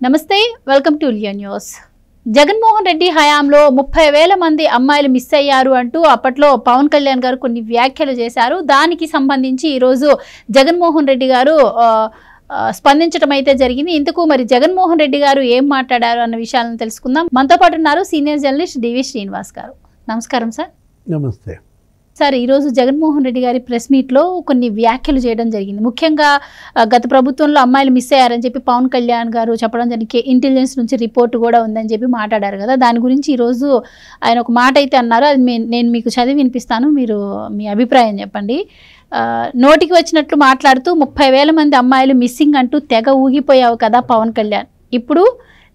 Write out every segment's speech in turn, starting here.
నమస్తే welcome to Leo news. Jaganmohan Reddy హయాంలో 30,000 మంది అమ్మాయిలు మిస్ అయ్యారు అంటూ అప్పట్లో పవన్ కళ్యాణ్ గారు కొన్ని వ్యాఖ్యలు చేశారు. దానికి సంబంధించి ఈరోజు జగన్మోహన్ రెడ్డి గారు స్పందించడం అయితే జరిగింది. ఇందుకు మరి జగన్మోహన్ రెడ్డి గారు ఏం మాట్లాడారు అన్న విషయాలను తెలుసుకుందాం. మనతో పాటు ఉన్నారు సీనియర్ జర్నలిస్ట్ డివి శ్రీనివాస్ గారు. నమస్కారం సార్. నమస్తే సార్, ఈరోజు జగన్మోహన్ రెడ్డి గారి ప్రెస్ మీట్లో కొన్ని వ్యాఖ్యలు చేయడం జరిగింది. ముఖ్యంగా గత ప్రభుత్వంలో అమ్మాయిలు మిస్ అయ్యారని చెప్పి పవన్ కళ్యాణ్ గారు చెప్పడం జరిగింది. ఇంటెలిజెన్స్ నుంచి రిపోర్ట్ కూడా ఉందని చెప్పి మాట్లాడారు కదా. దాని గురించి ఈరోజు ఆయన ఒక మాట అయితే అన్నారు. అది నేను మీకు చదివి వినిపిస్తాను, మీరు మీ అభిప్రాయం చెప్పండి. నోటికి వచ్చినట్లు మాట్లాడుతూ 30,000 మంది అమ్మాయిలు మిస్సింగ్ అంటూ తెగ ఊగిపోయావు కదా పవన్ కళ్యాణ్. ఇప్పుడు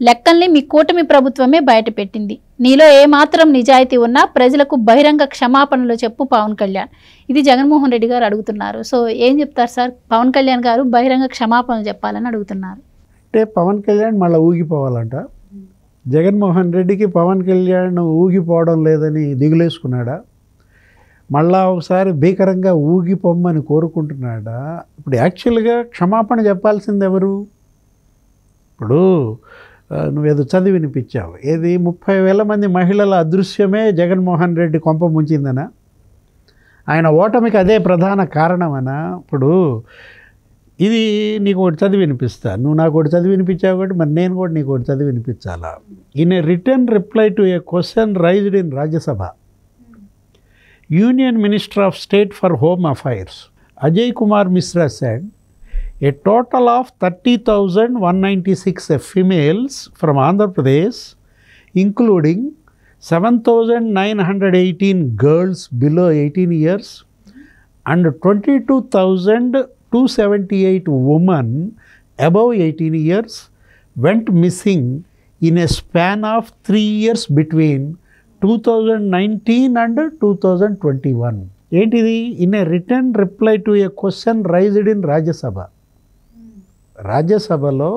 లెక్కల్ని మీ కూటమి ప్రభుత్వమే బయటపెట్టింది. నీలో ఏమాత్రం నిజాయితీ ఉన్నా ప్రజలకు బహిరంగ క్షమాపణలు చెప్పు పవన్ కళ్యాణ్. ఇది జగన్మోహన్ రెడ్డి గారు అడుగుతున్నారు. సో ఏం చెప్తారు సార్? పవన్ కళ్యాణ్ గారు బహిరంగ క్షమాపణలు చెప్పాలని అడుగుతున్నారు. అంటే పవన్ కళ్యాణ్ మళ్ళీ ఊగిపోవాలంట. జగన్మోహన్ రెడ్డికి పవన్ కళ్యాణ్ ఊగిపోవడం లేదని దిగులేసుకున్నాడా? మళ్ళా ఒకసారి భీకరంగా ఊగిపోమ్మని కోరుకుంటున్నాడా? ఇప్పుడు యాక్చువల్గా క్షమాపణ చెప్పాల్సింది ఎవరు? ఇప్పుడు నువ్వేదో చదివి వినిపించావు. ఏది 30,000 మంది మహిళల అదృశ్యమే జగన్మోహన్ రెడ్డి కొంప ముంచిందనా? ఆయన ఓటమికి అదే ప్రధాన కారణమనా? ఇప్పుడు ఇది నీకు ఒకటి చదివి వినిపిస్తా. నువ్వు నాకు ఒకటి చదివి వినిపించావు కాబట్టి మరి నేను కూడా నీకు ఒకటి చదివి వినిపించాలా. In a written reply to a question raised in Rajya Sabha, union minister of state for home affairs Ajay Kumar Mishra said a total of 30,196 females from Andhra Pradesh, including 7,918 girls below 18 years and 22,278 women above 18 years, went missing in a span of 3 years between 2019 and 2021. ఏంటిది? In a written reply to a question raised in Rajya Sabha. రాజ్యసభలో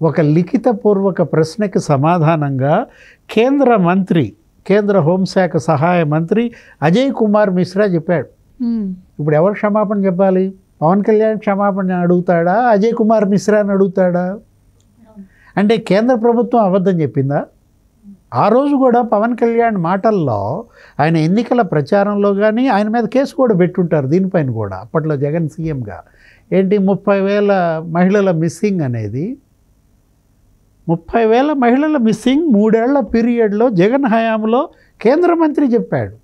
ఒక లిఖితపూర్వక ప్రశ్నకి సమాధానంగా కేంద్ర హోంశాఖ సహాయ మంత్రి అజయ్ కుమార్ మిశ్రా చెప్పాడు. ఇప్పుడు ఎవరు క్షమాపణ చెప్పాలి? పవన్ కళ్యాణ్ క్షమాపణ అడుగుతాడా? అజయ్ కుమార్ మిశ్రాని అడుగుతాడా? అంటే కేంద్ర ప్రభుత్వం అబద్ధం చెప్పిందా? ఆ రోజు కూడా పవన్ కళ్యాణ్ మాటల్లో ఆయన ఎన్నికల ప్రచారంలో కానీ ఆయన మీద కేసు కూడా పెట్టుంటారు దీనిపైన కూడా. అప్పట్లో జగన్ సీఎంగా ఏంటి 30,000 మహిళల మిస్సింగ్ అనేది. 30,000 మహిళల మిస్సింగ్ 3 ఏళ్ల పీరియడ్లో జగన్ హయాంలో కేంద్ర మంత్రి చెప్పాడు.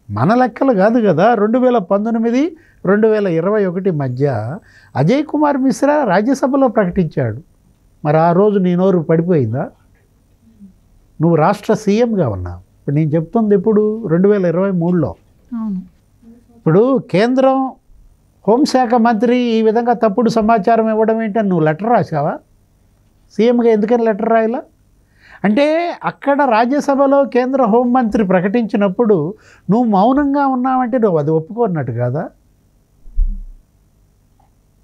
మన లెక్కలు కాదు కదా. 2019, 2021 మధ్య అజయ్ కుమార్ మిశ్రా రాజ్యసభలో ప్రకటించాడు. మరి ఆ రోజు నీ నోరు పడిపోయిందా? నువ్వు రాష్ట్ర సీఎంగా ఉన్నావు. ఇప్పుడు నేను చెప్తుంది ఇప్పుడు 2023లో. ఇప్పుడు కేంద్రం హోంశాఖ మంత్రి ఈ విధంగా తప్పుడు సమాచారం ఇవ్వడం ఏంటని నువ్వు లెటర్ రాసావా? సీఎంగా ఎందుకని లెటర్ రాయాలా? అంటే అక్కడ రాజ్యసభలో కేంద్ర హోంమంత్రి ప్రకటించినప్పుడు నువ్వు మౌనంగా ఉన్నావంటే నువ్వు అది ఒప్పుకోన్నట్టు కాదా?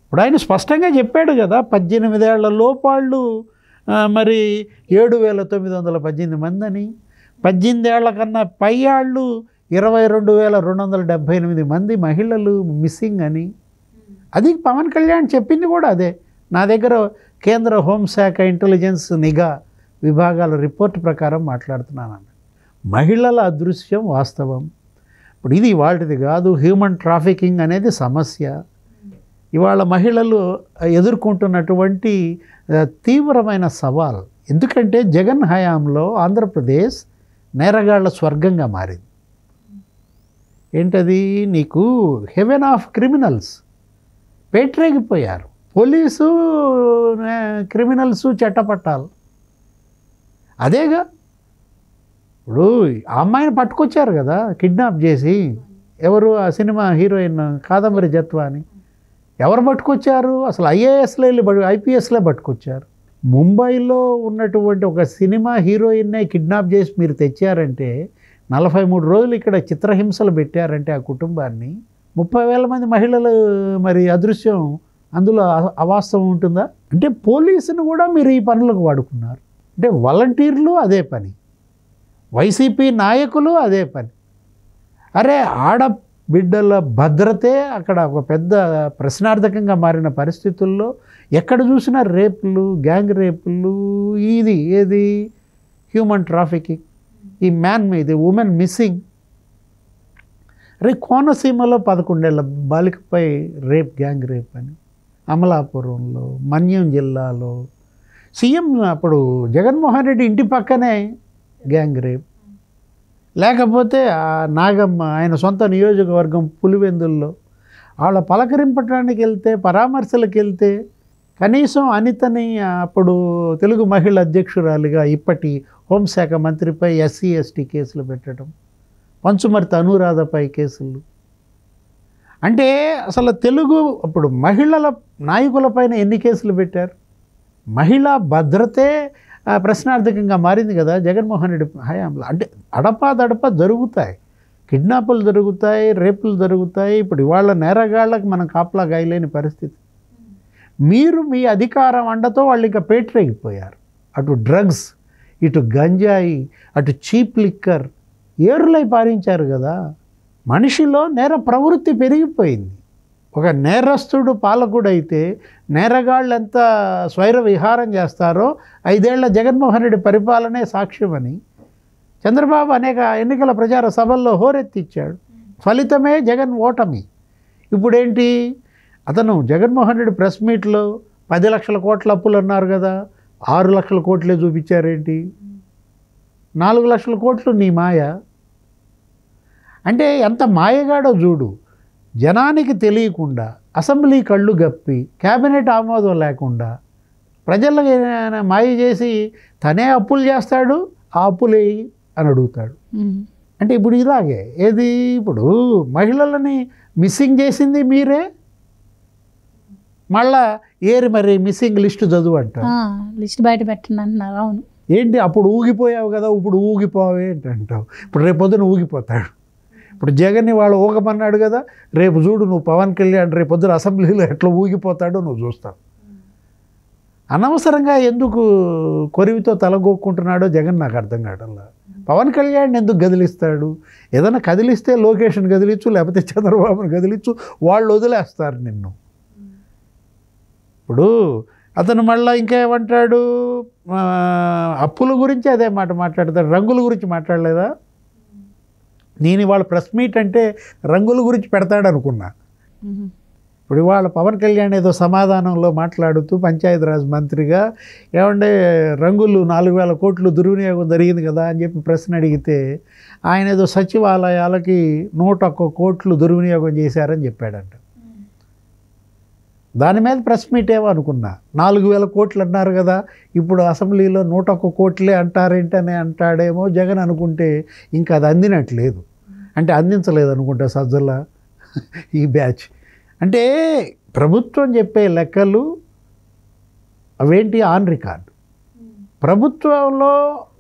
ఇప్పుడు ఆయన స్పష్టంగా చెప్పాడు కదా, 18 ఏళ్ల లోపాళ్ళు మరి 7,918 మంది అని, 18 ఏళ్ల కన్నా పై వాళ్ళు 22,278 మంది మహిళలు మిస్సింగ్ అని. అది పవన్ కళ్యాణ్ చెప్పింది కూడా అదే. నా దగ్గర కేంద్ర హోంశాఖ ఇంటెలిజెన్స్ నిఘా విభాగాల రిపోర్ట్ ప్రకారం మాట్లాడుతున్నాను. మహిళల అదృశ్యం వాస్తవం. ఇప్పుడు ఇది వాటిది కాదు. హ్యూమన్ ట్రాఫికింగ్ అనేది సమస్య. ఇవాళ మహిళలు ఎదుర్కొంటున్నటువంటి తీవ్రమైన సవాల్. ఎందుకంటే జగన్ హయాంలో ఆంధ్రప్రదేశ్ నేరగాళ్ల స్వర్గంగా మారింది. ఏంటది? నీకు హెవెన్ ఆఫ్ క్రిమినల్స్ పేట్రేగిపోయారు. పోలీసు క్రిమినల్స్ చట్టపట్టాలు అదేగా. ఇప్పుడు ఆ అమ్మాయిని పట్టుకొచ్చారు కదా కిడ్నాప్ చేసి. ఎవరు? ఆ సినిమా హీరోయిన్ కాదంబరి జత్వాని. ఎవరు పట్టుకొచ్చారు? అసలు ఐపీఎస్లే పట్టుకొచ్చారు. ముంబైలో ఉన్నటువంటి ఒక సినిమా హీరోయిన్నే కిడ్నాప్ చేసి మీరు తెచ్చారంటే, 43 రోజులు ఇక్కడ చిత్రహింసలు పెట్టారంటే ఆ కుటుంబాన్ని, 30,000 మంది మహిళలు మరి అదృశ్యం, అందులో అవాస్తవం ఉంటుందా? అంటే పోలీసును కూడా మీరు ఈ పనులకు వాడుకున్నారు. అంటే వాలంటీర్లు అదే పని, వైసీపీ నాయకులు అదే పని. అరే బిడ్డల భద్రతే అక్కడ ఒక పెద్ద ప్రశ్నార్థకంగా మారిన పరిస్థితుల్లో ఎక్కడ చూసినా రేపులు, గ్యాంగ్ రేపులు, ఏది హ్యూమన్ ట్రాఫికింగ్, ఈ మ్యాన్ మీద ఉమెన్ మిస్సింగ్. కోనసీమలో 11 ఏళ్ల బాలికపై గ్యాంగ్ రేప్ అని, అమలాపురంలో, మన్యం జిల్లాలో, సీఎం అప్పుడు జగన్మోహన్ రెడ్డి ఇంటి పక్కనే గ్యాంగ్ రేప్. లేకపోతే ఆ నాగమ్మ ఆయన సొంత నియోజకవర్గం పులివెందుల్లో వాళ్ళ పలకరింపడానికి వెళ్తే, పరామర్శలకు వెళ్తే కనీసం అనితని అప్పుడు తెలుగు మహిళా అధ్యక్షురాలిగా ఇప్పటి హోంశాఖ మంత్రిపై SC ST కేసులు పెట్టడం, పంచుమర్తి అనురాధపై కేసులు. అంటే అసలు తెలుగు అప్పుడు మహిళల నాయకులపైన ఎన్ని కేసులు పెట్టారు? మహిళా భద్రతే ప్రశ్నార్థకంగా మారింది కదా జగన్మోహన్ రెడ్డి హయాంలో. అంటే అడపా జరుగుతాయి, కిడ్నాపులు జరుగుతాయి, రేపులు జరుగుతాయి. ఇప్పుడు ఇవాళ నేరగాళ్ళకి మనం కాపలా గాయలేని పరిస్థితి. మీరు మీ అధికారం అండతో వాళ్ళు ఇంకా పేటరేగిపోయారు. అటు డ్రగ్స్, ఇటు గంజాయి, అటు చీప్ లిక్కర్ ఏరులై పారించారు కదా. మనిషిలో నేర ప్రవృత్తి పెరిగిపోయింది. ఒక నేరస్తుడు పాలకుడైతే నేరగాళ్ళు ఎంత స్వైర విహారం చేస్తారో 5 ఏళ్ల జగన్మోహన్ రెడ్డి పరిపాలనే సాక్ష్యమని చంద్రబాబు అనేక ఎన్నికల ప్రచార సభల్లో హోరెత్తిచ్చాడు. ఫలితమే జగన్ ఓటమి. ఇప్పుడేంటి, అతను జగన్మోహన్ రెడ్డి ప్రెస్ మీట్లో 10 లక్షల కోట్ల అప్పులు అన్నారు కదా, 6 లక్షల కోట్లే చూపించారేంటి? 4 లక్షల కోట్లు నీ మాయ. అంటే ఎంత మాయగాడో చూడు. జనానికి తెలియకుండా అసెంబ్లీ కళ్ళు గప్పి కేబినెట్ ఆమోదం లేకుండా ప్రజలకు మాయ చేసి తనే అప్పులు చేస్తాడు, ఆ అప్పులు వేయి అని అడుగుతాడు. అంటే ఇప్పుడు ఇలాగే ఏది, ఇప్పుడు మహిళలని మిస్సింగ్ చేసింది మీరే, మళ్ళా మరి మిస్సింగ్ లిస్టు చదువు అంటారు. లిస్ట్ బయట పెట్టండి అంటున్నారు. అవును, ఏంటి అప్పుడు ఊగిపోయావు కదా, ఇప్పుడు ఊగిపోవే అంటావు. ఇప్పుడు రేపు పొద్దున ఊగిపోతాడు. ఇప్పుడు జగన్ని వాళ్ళు ఊగమన్నాడు కదా, రేపు చూడు నువ్వు పవన్ కళ్యాణ్ రేపు పొద్దున అసెంబ్లీలో ఎట్లా ఊగిపోతాడో నువ్వు చూస్తావు. అనవసరంగా ఎందుకు కొరివితో తలగొక్కుంటున్నాడో జగన్ నాకు అర్థం కావడంలా. పవన్ కళ్యాణ్ ఎందుకు కదిలిస్తాడు? ఏదైనా కదిలిస్తే లోకేష్ని కదిలించు, లేకపోతే చంద్రబాబుని కదిలించు, వాళ్ళు వదిలేస్తారు నిన్ను. ఇప్పుడు అతను మళ్ళీ ఇంకేమంటాడు, అప్పుల గురించి అదే మాట మాట్లాడతాడు, రంగుల గురించి మాట్లాడలేదా? నేను ఇవాళ ప్రెస్ మీట్ అంటే రంగుల గురించి పెడతాడు అనుకున్నా. ఇప్పుడు ఇవాళ పవన్ కళ్యాణ్ ఏదో సమాధానంలో మాట్లాడుతూ పంచాయతీరాజ్ మంత్రిగా ఏమంటే రంగులు 4,000 కోట్లు దుర్వినియోగం జరిగింది కదా అని చెప్పి ప్రశ్న అడిగితే ఆయన ఏదో సచివాలయాలకి 101 కోట్లు దుర్వినియోగం చేశారని చెప్పాడంట. దాని మీద ప్రెస్ మీట్ ఏమో అనుకున్నా. 4,000 కోట్లు అన్నారు కదా, ఇప్పుడు అసెంబ్లీలో 101 కోట్లే అంటారేంటనే అంటాడేమో జగన్ అనుకుంటే ఇంకా అది అందినట్లేదు. అంటే అందించలేదు అనుకుంటా సజ్జల ఈ బ్యాచ్. అంటే ప్రభుత్వం చెప్పే లెక్కలు అవేంటి ఆన్ రికార్డు. ప్రభుత్వంలో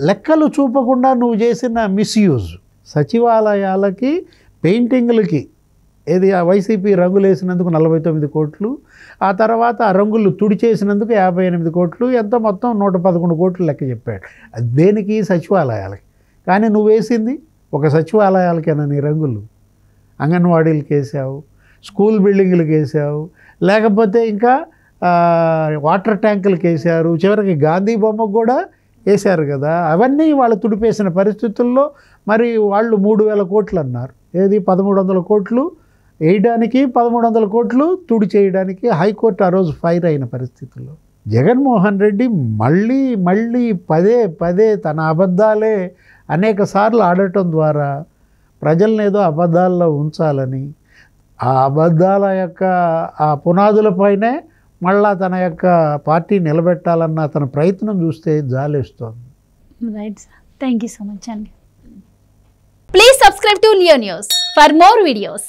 లెక్కలు చూపకుండా నువ్వు చేసిన మిస్యూజ్, సచివాలయాలకి పెయింటింగ్లకి ఏది ఆ వైసీపీ రంగులు వేసినందుకు 49 కోట్లు, ఆ తర్వాత ఆ రంగులు తుడిచేసినందుకు 58 కోట్లు, ఎంత మొత్తం 111 కోట్లు లెక్క చెప్పాడు. అది దేనికి? సచివాలయాలకి. కానీ నువ్వు వేసింది ఒక సచివాలయాలకైనా నీ రంగులు అంగన్వాడీలకు వేసావు, స్కూల్ బిల్డింగ్లకు వేసావు, లేకపోతే ఇంకా వాటర్ ట్యాంకులకు వేసారు, చివరికి గాంధీ బొమ్మకు కూడా వేశారు కదా. అవన్నీ వాళ్ళు తుడిపేసిన పరిస్థితుల్లో మరి వాళ్ళు 3,000 కోట్లు అన్నారు. ఏది 1,300 కోట్లు వేయడానికి, 1,300 కోట్లు తుడి చేయడానికి హైకోర్టు ఆ రోజు ఫైర్ అయిన పరిస్థితుల్లో జగన్మోహన్ రెడ్డి మళ్ళీ పదే తన అబద్ధాలే అనేక సార్లు ఆడటం ద్వారా ప్రజల్ని ఏదో అబద్ధాల్లో ఉంచాలని, ఆ అబద్ధాల యొక్క ఆ పునాదులపైనే మళ్ళా తన యొక్క పార్టీ నిలబెట్టాలన్న తన ప్రయత్నం చూస్తే జాలేస్తోంది. Right sir, thank you so much అండి. Please subscribe to Leo news for more videos.